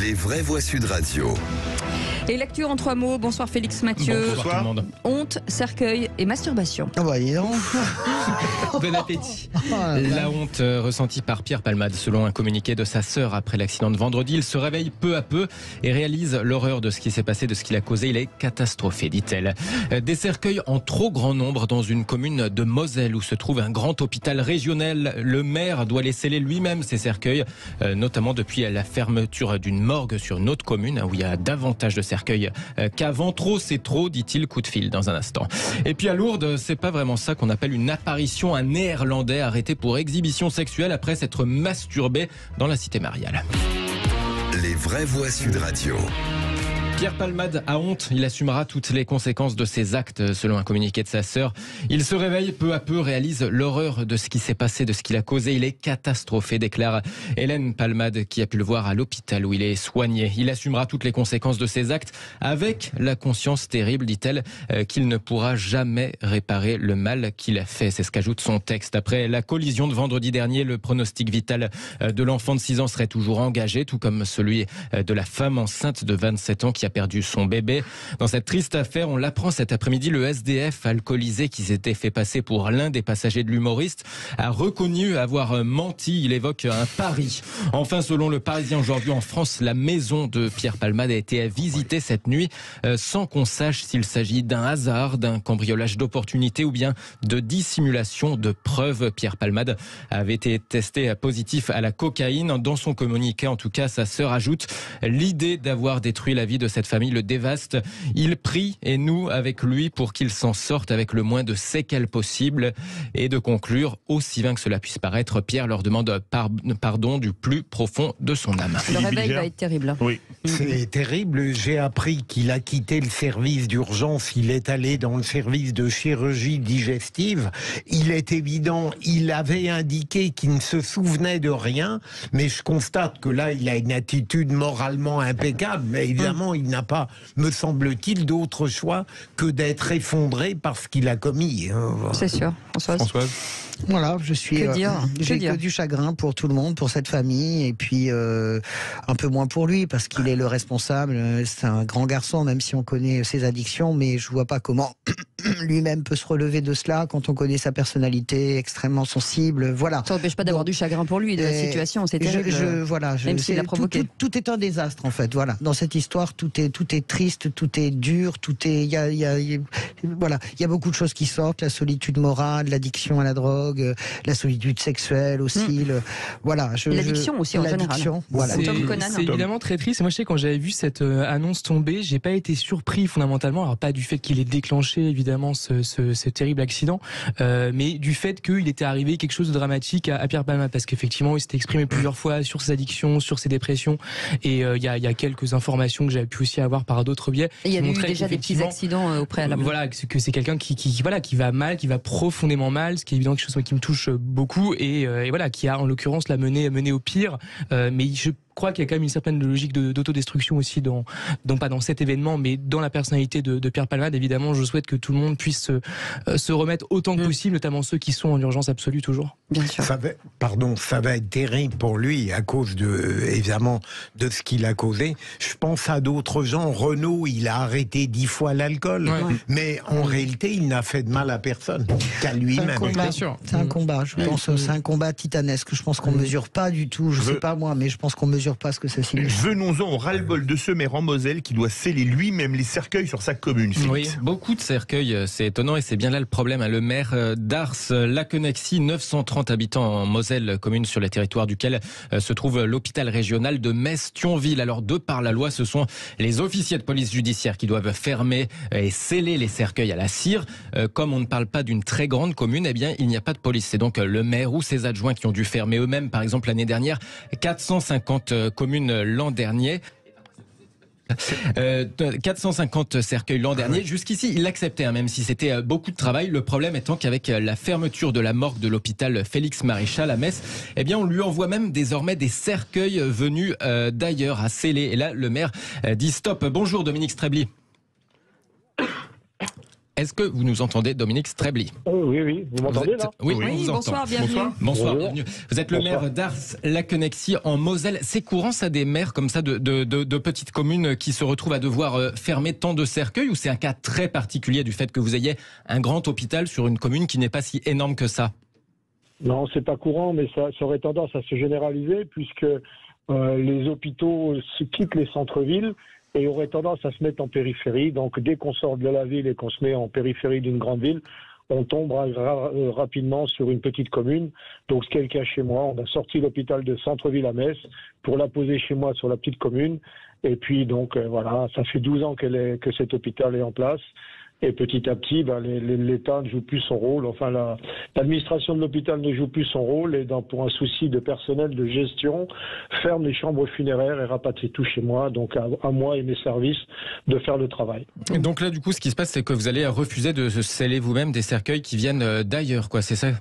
Les vraies voix Sud Radio. Et l'actu en 3 mots. Bonsoir Félix Mathieu. Bonsoir tout le monde. Honte, cercueil et masturbation. Ah bah, Bon appétit. La honte ressentie par Pierre Palmade, selon un communiqué de sa sœur après l'accident de vendredi. Il se réveille peu à peu et réalise l'horreur de ce qui s'est passé, de ce qu'il a causé. Il est catastrophé, dit-elle. Des cercueils en trop grand nombre dans une commune de Moselle où se trouve un grand hôpital régional. Le maire doit les sceller lui-même, ces cercueils, notamment depuis la fermeture d'une morgue sur une autre commune où il y a davantage de cercueils qu'avant. Trop, c'est trop, dit-il. Coup de fil dans un instant. Et puis à Lourdes, c'est pas vraiment ça qu'on appelle une apparition. Un Néerlandais arrêté pour exhibition sexuelle après s'être masturbé dans la cité mariale. Les vraies voix Sud Radio. Pierre Palmade a honte, il assumera toutes les conséquences de ses actes, selon un communiqué de sa sœur. Il se réveille peu à peu, réalise l'horreur de ce qui s'est passé, de ce qu'il a causé. Il est catastrophé, déclare Hélène Palmade, qui a pu le voir à l'hôpital où il est soigné. Il assumera toutes les conséquences de ses actes avec la conscience terrible, dit-elle, qu'il ne pourra jamais réparer le mal qu'il a fait. C'est ce qu'ajoute son texte. Après la collision de vendredi dernier, le pronostic vital de l'enfant de 6 ans serait toujours engagé, tout comme celui de la femme enceinte de 27 ans qui a perdu son bébé. Dans cette triste affaire, on l'apprend cet après-midi, le SDF alcoolisé qui s'était fait passer pour l'un des passagers de l'humoriste a reconnu avoir menti. Il évoque un pari. Enfin, selon le Parisien aujourd'hui, en France, la maison de Pierre Palmade a été visitée cette nuit sans qu'on sache s'il s'agit d'un hasard, d'un cambriolage d'opportunité ou bien de dissimulation de preuves. Pierre Palmade avait été testé positif à la cocaïne. Dans son communiqué, en tout cas, sa sœur ajoute: l'idée d'avoir détruit la vie de cette famille le dévaste. Il prie, et nous avec lui, pour qu'il s'en sorte avec le moins de séquelles possible. Et de conclure, aussi vain que cela puisse paraître, Pierre leur demande pardon du plus profond de son âme. Le réveil va être terrible. Oui. c'est terrible. J'ai appris qu'il a quitté le service d'urgence. Il est allé dans le service de chirurgie digestive. Il est évident, il avait indiqué qu'il ne se souvenait de rien, mais je constate que là, il a une attitude moralement impeccable. Mais évidemment, il n'a pas, me semble-t-il, d'autre choix que d'être effondré par ce qu'il a commis. C'est sûr. Françoise. Voilà, je suis. J'ai dire que du chagrin pour tout le monde, pour cette famille, et puis un peu moins pour lui, parce qu'il est le responsable. C'est un grand garçon, même si on connaît ses addictions, mais je vois pas comment lui-même peut se relever de cela quand on connaît sa personnalité extrêmement sensible. Voilà. Ça n'empêche pas d'avoir du chagrin pour lui, de la situation. C'est terrible. Même s'il a provoqué. Tout est un désastre, en fait. Voilà. Dans cette histoire, tout est triste, tout est dur, il y a beaucoup de choses qui sortent, la solitude morale, l'addiction à la drogue, la solitude sexuelle aussi, l'addiction aussi en général. Voilà. C'est évidemment très triste. Et moi, je sais, quand j'avais vu cette annonce tomber, j'ai pas été surpris fondamentalement. Alors pas du fait qu'il ait déclenché évidemment ce terrible accident, mais du fait qu'il était arrivé quelque chose de dramatique à Pierre Palmade, parce qu'effectivement, il s'était exprimé plusieurs fois sur ses addictions, sur ses dépressions, et il y a quelques informations que j'avais pu aussi avoir par d'autres biais. Et il y a eu déjà des petits accidents au préalable. Voilà, que c'est quelqu'un qui va mal, qui va profondément mal, ce qui est évidemment quelque chose qui me touche beaucoup, et voilà, qui a en l'occurrence la mené au pire. Mais je crois qu'il y a quand même une certaine logique d'autodestruction aussi pas dans cet événement, mais dans la personnalité de Pierre Palmade. Évidemment, je souhaite que tout le monde puisse se remettre autant que possible, notamment ceux qui sont en urgence absolue toujours. Bien sûr. Ça va être terrible pour lui à cause évidemment de ce qu'il a causé. Je pense à d'autres gens. Renaud, il a arrêté 10 fois l'alcool, mais en réalité, il n'a fait de mal à personne, qu'à lui-même. C'est un combat. Je pense, c'est un combat titanesque. Je pense qu'on mesure pas du tout. Je sais pas moi, mais je pense qu'on mesure pas ce que ça signifie. Venons-en au ras-le-bol de ce maire en Moselle qui doit sceller lui-même les cercueils sur sa commune. Oui, beaucoup de cercueils, c'est étonnant, et c'est bien là le problème. Le maire d'Ars-Laquenexy, 930 habitants en Moselle, commune sur le territoire duquel se trouve l'hôpital régional de Metz-Thionville. Alors, de par la loi, ce sont les officiers de police judiciaire qui doivent fermer et sceller les cercueils à la cire. Comme on ne parle pas d'une très grande commune, eh bien, il n'y a pas de police. C'est donc le maire ou ses adjoints qui ont dû fermer eux-mêmes. Par exemple, l'année dernière, 450 communes l'an dernier. 450 cercueils l'an dernier. Jusqu'ici, il l'acceptait, même si c'était beaucoup de travail. Le problème étant qu'avec la fermeture de la morgue de l'hôpital Félix Maréchal à Metz, eh bien, on lui envoie même désormais des cercueils venus d'ailleurs à sceller. Et là, le maire dit stop. Bonjour Dominique Strebly. Est-ce que vous nous entendez, Dominique Strebli? Oui, vous m'entendez là? Oui, on vous entend. Bonsoir, bienvenue. Bonsoir, bienvenue. Vous êtes le maire d'Ars-Laquenexy en Moselle. C'est courant ça des maires comme ça de petites communes qui se retrouvent à devoir fermer tant de cercueils, ou c'est un cas très particulier du fait que vous ayez un grand hôpital sur une commune qui n'est pas si énorme que ça? Non, c'est pas courant, mais ça aurait tendance à se généraliser puisque les hôpitaux quittent les centres-villes et auraient tendance à se mettre en périphérie. Donc dès qu'on sort de la ville et qu'on se met en périphérie d'une grande ville, on tombe rapidement sur une petite commune. Donc ce qui est le cas chez moi, on a sorti l'hôpital de centre-ville à Metz pour la poser chez moi sur la petite commune. Et puis donc voilà, ça fait 12 ans que cet hôpital est en place. Et petit à petit, l'État ne joue plus son rôle. Enfin, l'administration de l'hôpital ne joue plus son rôle et pour un souci de personnel, de gestion, ferme les chambres funéraires et rapatrie tout chez moi. Donc à moi et mes services de faire le travail. Et donc là, du coup, ce qui se passe, c'est que vous allez refuser de sceller vous-même des cercueils qui viennent d'ailleurs, quoi. C'est ça?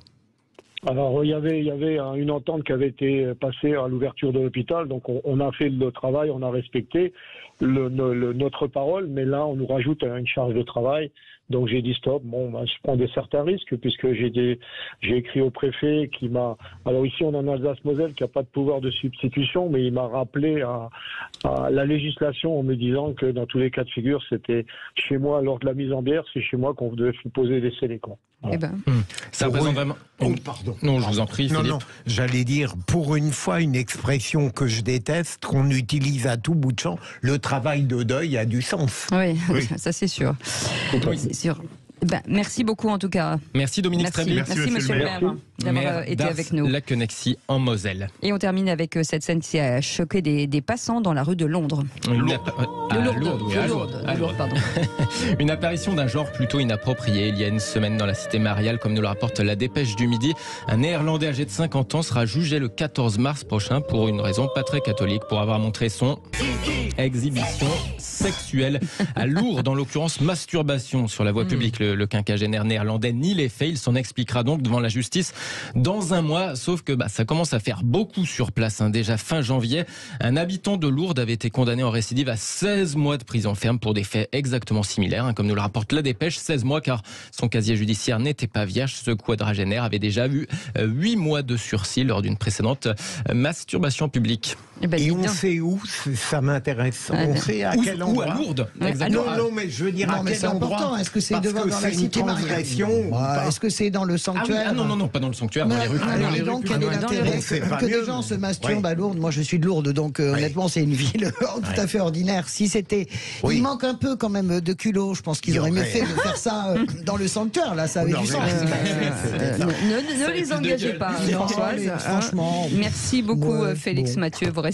Alors, il y avait une entente qui avait été passée à l'ouverture de l'hôpital, donc on a fait le travail, on a respecté notre parole, mais là, on nous rajoute une charge de travail. Donc j'ai dit stop, je prends certains risques puisque j'ai écrit au préfet qui m'a... Alors ici on a en Alsace-Moselle qui n'a pas de pouvoir de substitution, mais il m'a rappelé à la législation en me disant que dans tous les cas de figure, c'était chez moi, lors de la mise en bière, c'est chez moi qu'on devait poser des scellés. Voilà. Ça représente vraiment... pardon. Non, je vous en prie, Philippe. Non, j'allais dire, pour une fois, une expression que je déteste, qu'on utilise à tout bout de champ, le travail de deuil a du sens. Oui. Ça c'est sûr. Oui, c'est sûr. Merci beaucoup en tout cas. Merci Dominique Strebli. Merci monsieur le maire d'avoir été avec nous. Laquenexy en Moselle. Et on termine avec cette scène qui a choqué des passants dans la rue de Londres. Lourdes, pardon. Une apparition d'un genre plutôt inapproprié. Il y a une semaine dans la cité mariale, comme nous le rapporte la Dépêche du Midi, un Néerlandais âgé de 50 ans sera jugé le 14 mars prochain pour une raison pas très catholique, pour avoir montré son exhibition sexuelle à Lourdes, en l'occurrence masturbation sur la voie publique. Le quinquagénaire néerlandais nie les faits. Il s'en expliquera donc devant la justice dans un mois. Sauf que ça commence à faire beaucoup sur place. Déjà fin janvier, un habitant de Lourdes avait été condamné en récidive à 16 mois de prison ferme pour des faits exactement similaires. Comme nous le rapporte la Dépêche, 16 mois car son casier judiciaire n'était pas vierge. Ce quadragénaire avait déjà eu 8 mois de sursis lors d'une précédente masturbation publique. Et on sait où? Ça m'intéresse. On sait à quel endroit? Où à Lourdes. Non, mais je veux dire à quel endroit? Est-ce que c'est devant dans la cité mariale? Est-ce que c'est dans le sanctuaire? Non, pas dans le sanctuaire, dans les rues. Donc, quel est l'intérêt que des gens se masturbent à Lourdes? Moi, je suis de Lourdes, donc honnêtement, c'est une ville tout à fait ordinaire. Si c'était... Il manque un peu quand même de culot. Je pense qu'ils auraient mieux fait de faire ça dans le sanctuaire. Là, ça avait du sens. Ne les engagez pas, Françoise. Franchement. Merci beaucoup, Félix Mathieu. Vous restez...